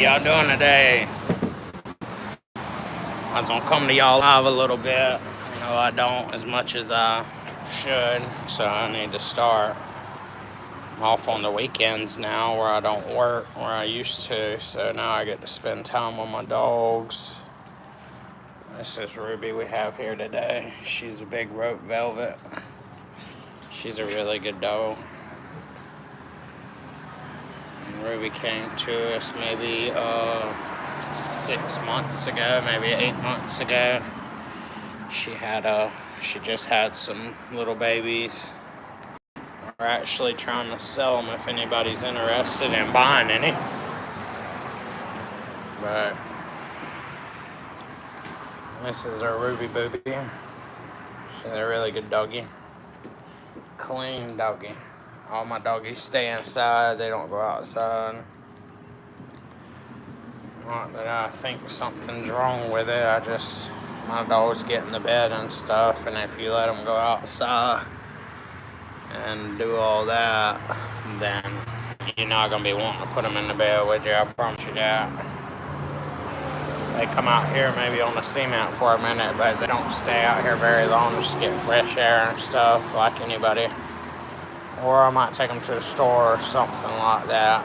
Y'all doing today? I was gonna come to y'all live a little bit. You know, I don't as much as I should, so I need to start. I'm off on the weekends now where I don't work where I used to, so now I get to spend time with my dogs. This is Ruby we have here today. She's a big rope velvet. She's a really good dog. And Ruby came to us maybe 6 months ago, maybe 8 months ago. She just had some little babies. We're actually trying to sell them if anybody's interested in buying any. But this is our Ruby Booby. She's a really good doggy. Clean doggy. All my doggies stay inside, they don't go outside. Not that I think something's wrong with it, my dogs get in the bed and stuff, and if you let them go outside and do all that, then you're not going to be wanting to put them in the bed with you, I promise you that. They come out here maybe on the cement for a minute, but they don't stay out here very long, just get fresh air and stuff like anybody. Or I might take them to the store or something like that.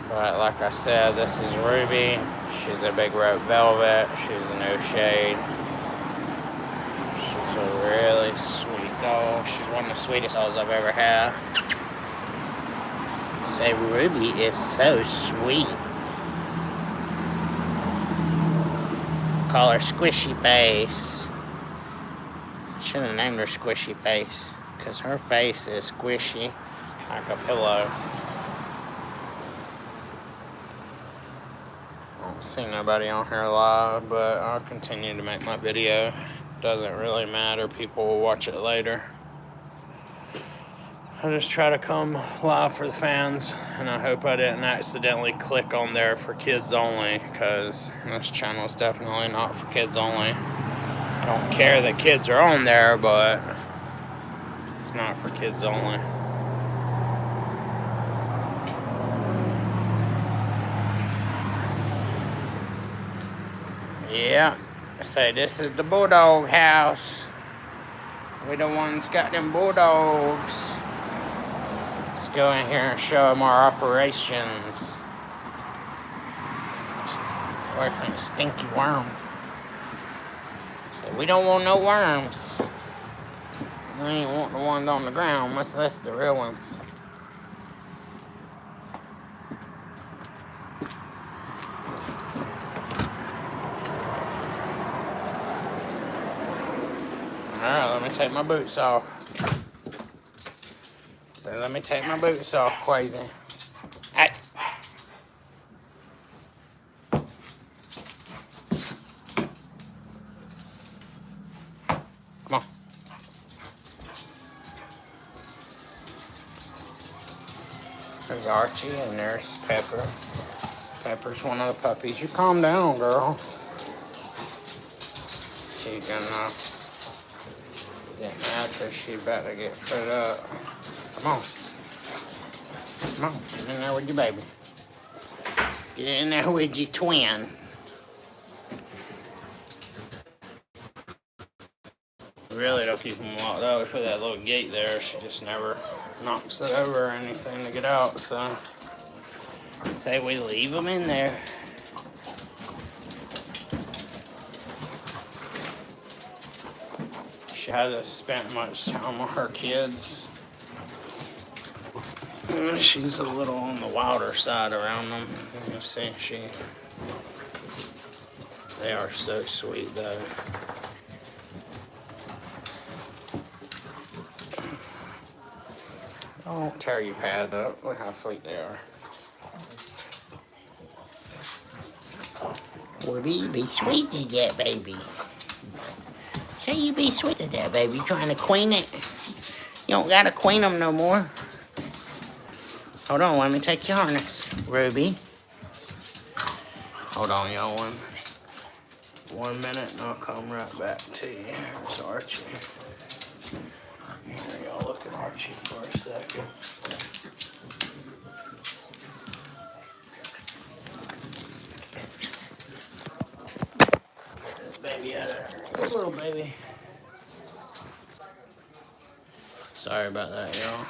But like I said, this is Ruby. She's a big rope velvet. She's a no shade. She's a really sweet dog. She's one of the sweetest dogs I've ever had. Say Ruby is so sweet. Call her Squishy Face. Should have named her Squishy Face, because her face is squishy like a pillow. I don't see nobody on here live, but I'll continue to make my video. Doesn't really matter, people will watch it later. I just try to come live for the fans, and I hope I didn't accidentally click on there for kids only, because this channel is definitely not for kids only. I don't care that kids are on there, but it's not for kids only. Yeah, so this is the bulldog house. We the ones got them bulldogs. Let's go in here and show them our operations. Stay away from the stinky worm. So we don't want no worms. We ain't want the ones on the ground, much less the real ones. Alright, let me take my boots off. Let me take my boots off, Quasi. Hey. Come on. There's Archie and there's Pepper. Pepper's one of the puppies. You calm down, girl. She's gonna get mad because she about to get fed up. Come on. Come on. Get in there with your baby. Get in there with your twin. Really don't keep them locked up. We put that little gate there. She just never knocks it over or anything to get out. So say we leave them in there. She hasn't spent much time with her kids. She's a little on the wilder side around them. You can see they are so sweet though. Don't tear your pad up. Look how sweet they are. Would you be sweet to that baby? Say you be sweet to that baby. You trying to queen it? You don't gotta queen them no more. Hold on, let me take your harness, Ruby. Hold on, y'all. 1 minute, and I'll come right back to you. Here's Archie. Here, y'all look at Archie for a second. Little baby. Sorry about that, y'all.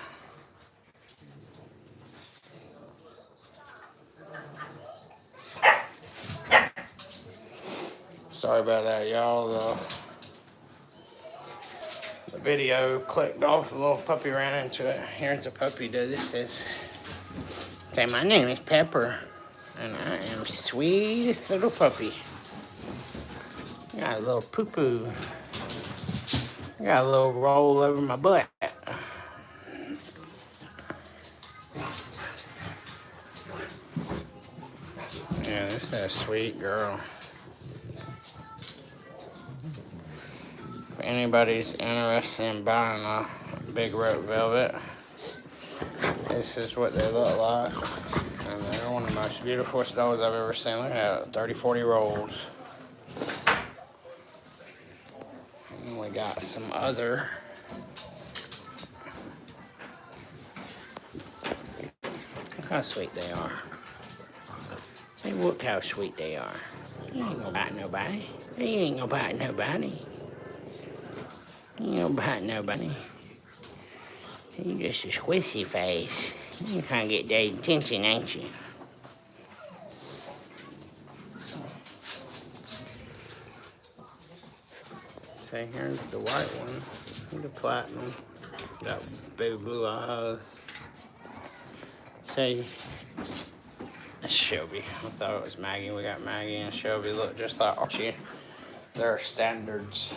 Sorry about that, y'all. The video clicked off. The little puppy ran into it. Here's the puppy. This is. Say, my name is Pepper, and I am sweetest little puppy. Got a little poo-poo. Got a little roll over my butt. Yeah, this is a sweet girl. If anybody's interested in buying a big rope velvet, this is what they look like. And they're one of the most beautiful dogs I've ever seen. Look at that, 30, 40 rolls. And we got some other. Look how sweet they are. Say, look how sweet they are. You ain't gonna bite nobody. You ain't gonna bite nobody. You ain't gonna bite nobody. You just a squishy face. You trying to get their attention, ain't you? Say, here's the white one. The platinum. Got big blue eyes. Say, that's Shelby. I thought it was Maggie. We got Maggie and Shelby. Look just like Archie. They're standards.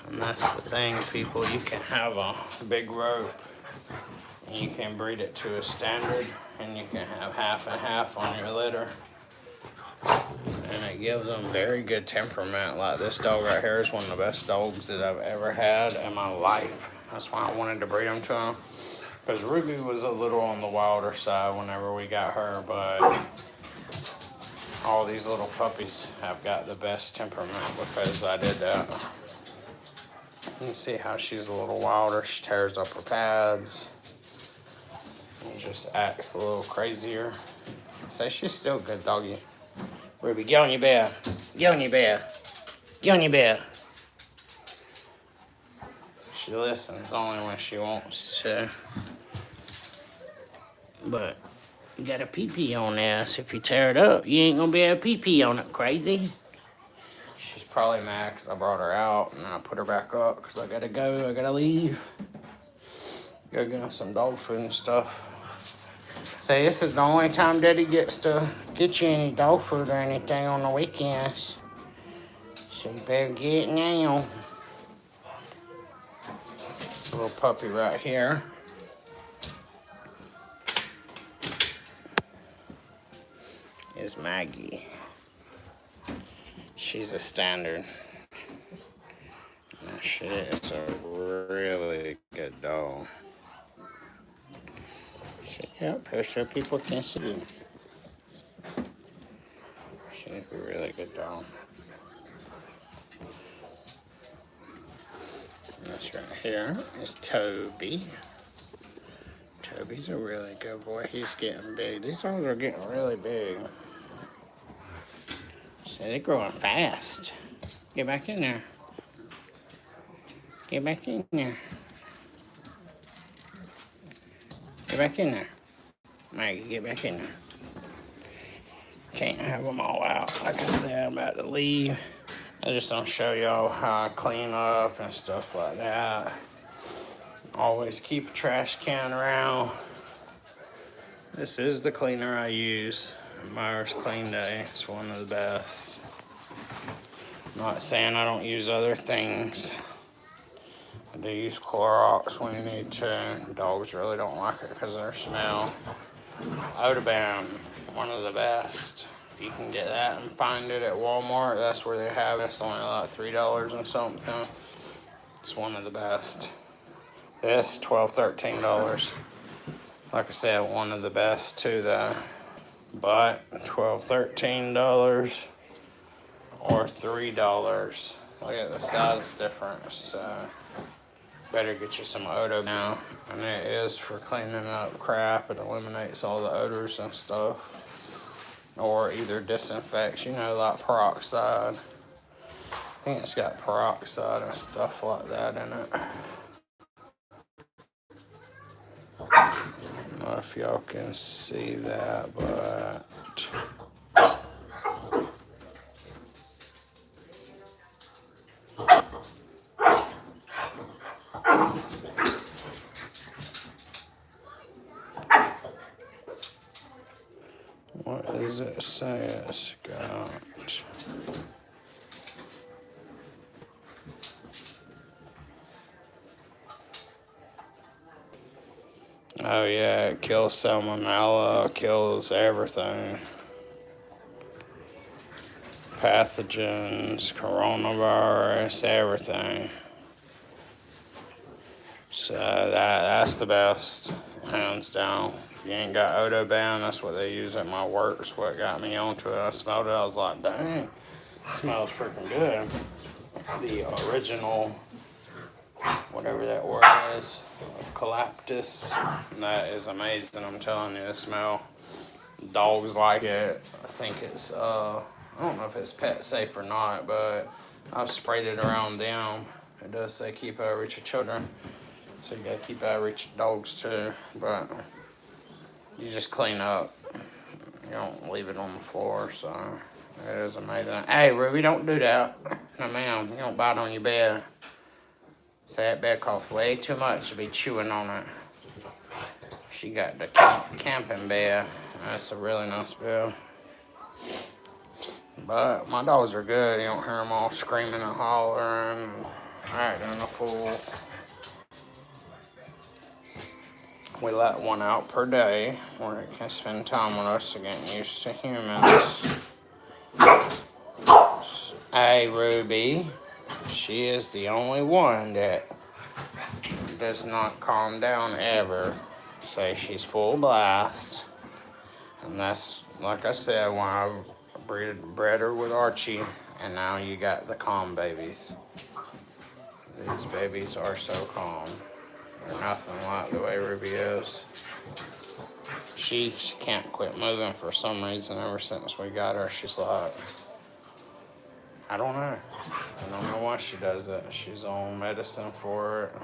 And that's the thing, people. You can have a big rope, and you can breed it to a standard, and you can have half and half on your litter. And it gives them very good temperament. Like this dog right here is one of the best dogs that I've ever had in my life. That's why I wanted to breed them to him. Because Ruby was a little on the wilder side whenever we got her, but all these little puppies have got the best temperament because I did that. You can see how she's a little wilder. She tears up her pads. And just acts a little crazier. So she's still a good doggy. Ruby, get on your bed. Get on your bed. Get on your bed. She listens only when she wants to. But you got a pee-pee on this. If you tear it up, you ain't gonna be able to pee-pee on it, crazy. She's probably mad because I brought her out and I put her back up because I gotta go, I gotta leave. Go get some dog food and stuff. Say, this is the only time Daddy gets to get you any dog food or anything on the weekends. So you better get it now. This little puppy right here is Maggie. She's a standard. Now she is a really good dog. Yep, so people can see. She's a really good dog. And this right here is Toby. Toby's a really good boy. He's getting big. These dogs are getting really big. So they're growing fast. Get back in there. Get back in there. Get back in there. Maggie, get back in there. Can't have them all out. Like I said, I'm about to leave. I just don't show y'all how I clean up and stuff like that. Always keep a trash can around. This is the cleaner I use. Myers Clean Day. It's one of the best. I'm not saying I don't use other things. I do use Clorox when you need to. Dogs really don't like it because of their smell. Odabam, one of the best. If you can get that and find it at Walmart, that's where they have it. It's only like $3 and something. It's one of the best. This, $12, $13. Like I said, one of the best too, though. But $12, $13 or $3. Look at the size difference. So better get you some Odo now. And it is for cleaning up crap. It eliminates all the odors and stuff. Or either disinfects, you know, like peroxide. think it's got peroxide and stuff like that in it. I don't know if y'all can see that, but what does it say it's got? Oh yeah, it kills salmonella, kills everything. Pathogens, coronavirus, everything. So that's the best, hands down. If you ain't got Odoban, that's what they use at my work. It's what got me onto it. I smelled it, I was like, dang, it smells freaking good. The original, whatever that word is, eucalyptus, that is amazing. I'm telling you, the smell. Dogs like it. I think it's I don't know if it's pet safe or not, but I've sprayed it around them. It does say keep out of reach of children, so you gotta keep out of reach of dogs too. But you just clean up. You don't leave it on the floor, so it is amazing. Hey, Ruby, don't do that. No, ma'am, you don't bite on your bed. So that bed costs way too much to be chewing on it. She got the camping bed. That's a really nice bed. But my dogs are good. You don't hear them all screaming and hollering, acting a fool. We let one out per day where it can spend time with us, getting used to humans. Hey, Ruby. She is the only one that does not calm down ever. Say she's full blast. And that's, like I said, when I bred her with Archie, and now you got the calm babies. These babies are so calm. They're nothing like the way Ruby is. She can't quit moving for some reason. Ever since we got her, she's like, I don't know. I don't know why she does it. She's on medicine for it.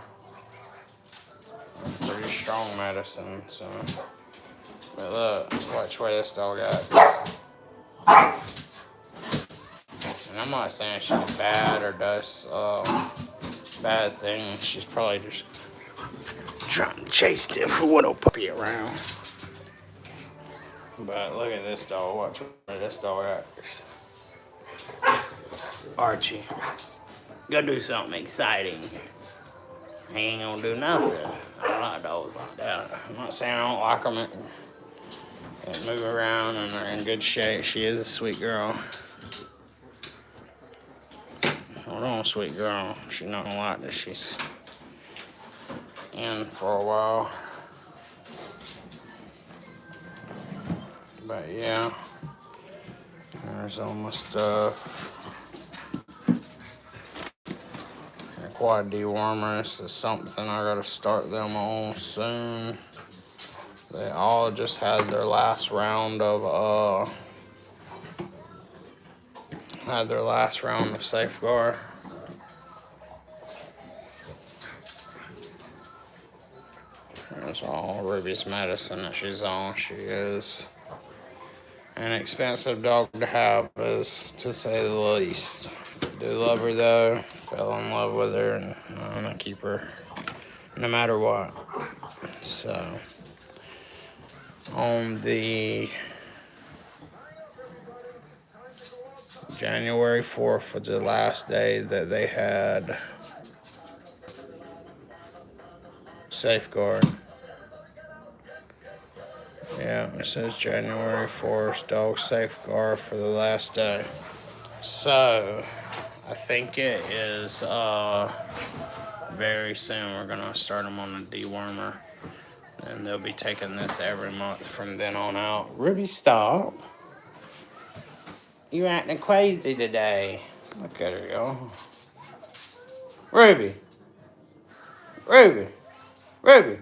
Pretty strong medicine, so. But look, watch where this dog at. And I'm not saying she's bad or does bad things. She's probably just trying to chase this little puppy around. But look at this dog. Watch where this dog at. Archie, go do something exciting. He ain't gonna do nothing. I don't like dogs like that. I'm not saying I don't like them and move around and are in good shape. She is a sweet girl. Hold on, sweet girl. She's not gonna like that she's in for a while. But yeah, there's all my stuff. Quad dewormer. This is something I gotta start them on soon. They all just had their last round of safeguard. There's all Ruby's medicine that she's on. She is an expensive dog to have, is to say the least. I do love her though. Fell in love with her, and I'm gonna keep her no matter what. So on the January 4th was the last day that they had safeguard. Yeah, it says January 4th, dog safeguard for the last day. So I think it is very soon we're gonna start them on the dewormer, and they'll be taking this every month from then on out. Ruby, stop! You acting crazy today. Look at her, y'all. Ruby, Ruby, Ruby.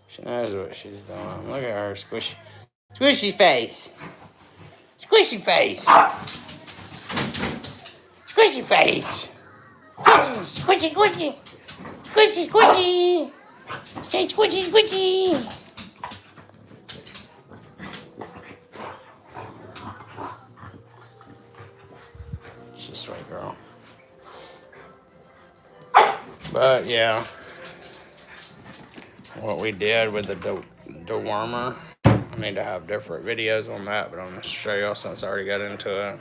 She knows what she's doing. Look at her squishy, squishy face, squishy face, squishy Squishy face. Squishy, squishy. Squishy, squishy. Hey, squishy, squishy. She's a sweet girl. But yeah, what we did with the dewormer, I need to have different videos on that, but I'm going to show y'all since I already got into it.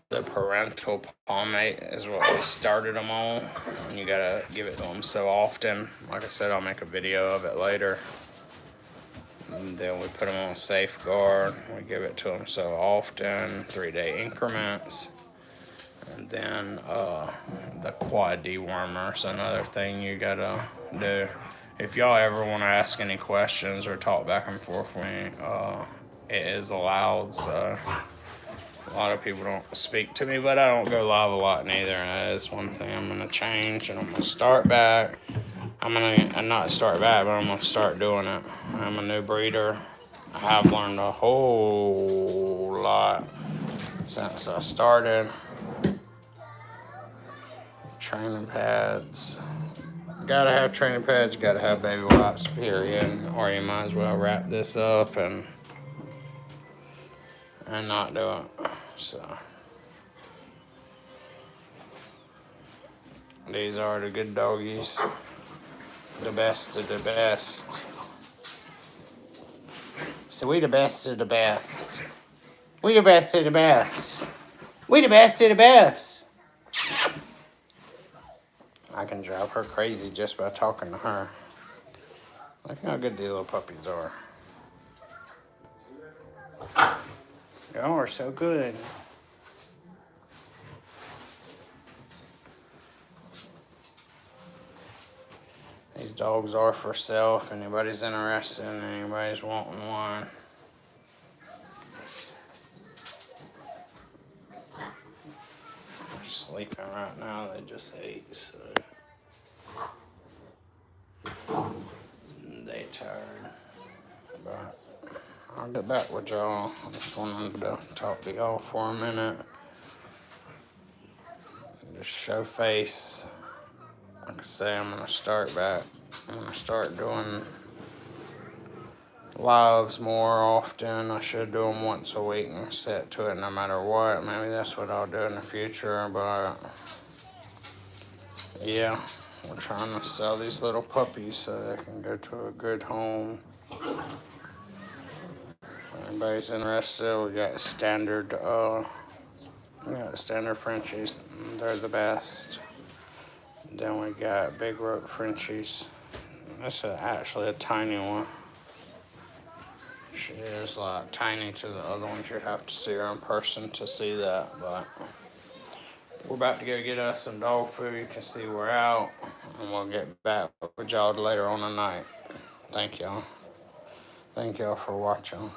The parental palmate is what we started them on. And you gotta give it to them so often. Like I said, I'll make a video of it later. And then we put them on safeguard. We give it to them so often, 3-day increments. And then the quad dewormer is another thing you gotta do. If y'all ever want to ask any questions or talk back and forth with me, it is allowed. So a lot of people don't speak to me, but I don't go live a lot neither. And that is one thing I'm gonna change, and I'm gonna start back. I'm not start back, but I'm gonna start doing it. I'm a new breeder. I have learned a whole lot since I started. Training pads. Gotta have training pads, gotta have baby wipes, period. Or you might as well wrap this up and not do it. So these are the good doggies. The best of the best. So we the best of the best. We the best of the best. We the best of the best. I can drive her crazy just by talking to her. Look how good these little puppies are. Y'all are so good. These dogs are for sale if anybody's interested and anybody's wanting one. They're sleeping right now, they just ate, so they tired. But I'll get back with y'all. I just wanted to talk to y'all for a minute. Just show face. Like I say, I'm gonna start back. I'm gonna start doing lives more often. I should do them once a week and set to it no matter what. Maybe that's what I'll do in the future, but yeah, we're trying to sell these little puppies so they can go to a good home. If anybody's interested, we got standard Frenchies. They're the best. Then we got big rope Frenchies. This is actually a tiny one. She is like tiny to the other ones. You have to see her in person to see that. But we're about to go get us some dog food. You can see we're out, and we'll get back with y'all later on tonight. Thank y'all. Thank y'all for watching.